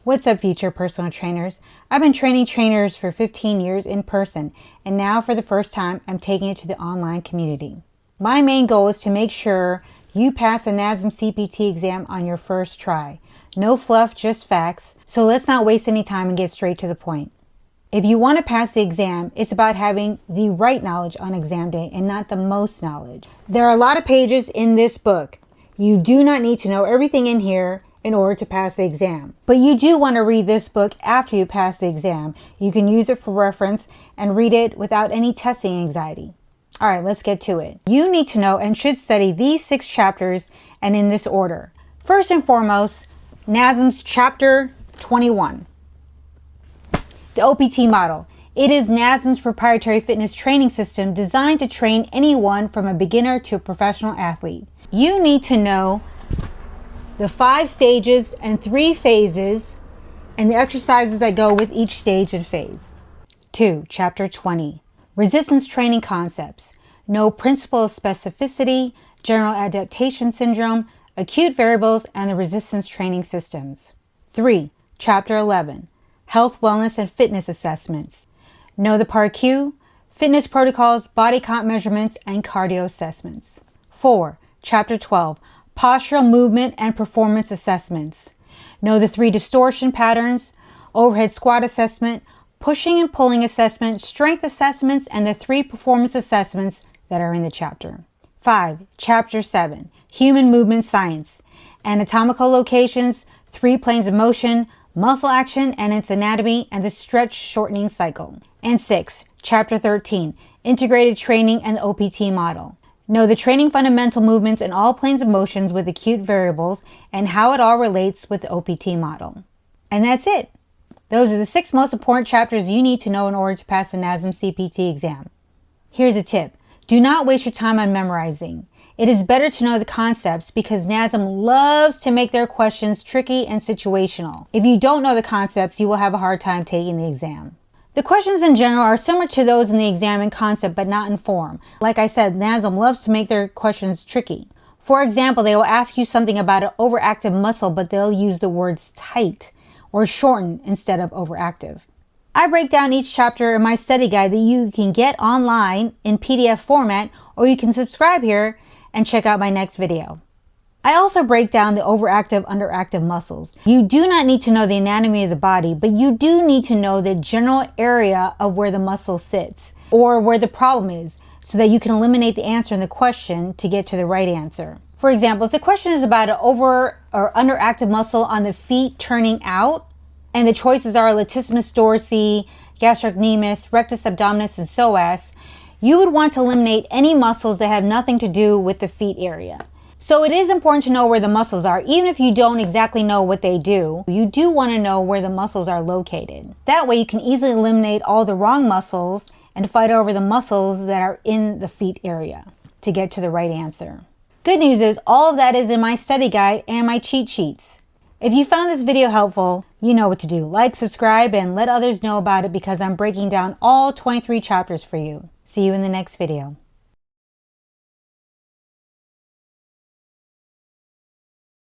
What's up, future personal trainers? I've been training trainers for 15 years in person, and now for the first time, I'm taking it to the online community. My main goal is to make sure you pass the NASM CPT exam on your first try. No fluff, just facts. So let's not waste any time and get straight to the point. If you want to pass the exam, it's about having the right knowledge on exam day and not the most knowledge. There are a lot of pages in this book. You do not need to know everything in here in order to pass the exam. But you do want to read this book after you pass the exam. You can use it for reference and read it without any testing anxiety. All right, let's get to it. You need to know and should study these 6 chapters and in this order. First and foremost, NASM's Chapter 21. The OPT model. It is NASM's proprietary fitness training system designed to train anyone from a beginner to a professional athlete. You need to know the 5 stages and 3 phases and the exercises that go with each stage and phase. 2. Chapter 20. Resistance training concepts. Know principle of specificity, general adaptation syndrome, acute variables, and the resistance training systems. 3. Chapter 11. Health, wellness, and fitness assessments. Know the Part Q, fitness protocols, body comp measurements, and cardio assessments. 4. Chapter 12. Postural movement and performance assessments. Know the 3 distortion patterns, overhead squat assessment, pushing and pulling assessment, strength assessments, and the 3 performance assessments that are in the chapter. 5. Chapter 7. Human movement science. Anatomical locations, 3 planes of motion, muscle action and its anatomy, and the stretch shortening cycle. And 6. Chapter 13. Integrated training and the OPT model. Know the training fundamental movements in all planes of motions with acute variables and how it all relates with the OPT model. And that's it. Those are the 6 most important chapters you need to know in order to pass the NASM CPT exam. Here's a tip. Do not waste your time on memorizing. It is better to know the concepts because NASM loves to make their questions tricky and situational. If you don't know the concepts, you will have a hard time taking the exam. The questions in general are similar to those in the exam in concept, but not in form. Like I said, NASM loves to make their questions tricky. For example, they will ask you something about an overactive muscle, but they'll use the words tight or shorten instead of overactive. I break down each chapter in my study guide that you can get online in PDF format, or you can subscribe here and check out my next video. I also break down the overactive, underactive muscles. You do not need to know the anatomy of the body, but you do need to know the general area of where the muscle sits or where the problem is so that you can eliminate the answer in the question to get to the right answer. For example, if the question is about an over or underactive muscle on the feet turning out, and the choices are latissimus dorsi, gastrocnemius, rectus abdominis, and psoas, you would want to eliminate any muscles that have nothing to do with the feet area. So it is important to know where the muscles are. Even if you don't exactly know what they do, you do want to know where the muscles are located. That way you can easily eliminate all the wrong muscles and fight over the muscles that are in the feet area to get to the right answer. Good news is all of that is in my study guide and my cheat sheets. If you found this video helpful, you know what to do. Like, subscribe, and let others know about it because I'm breaking down all 23 chapters for you. See you in the next video.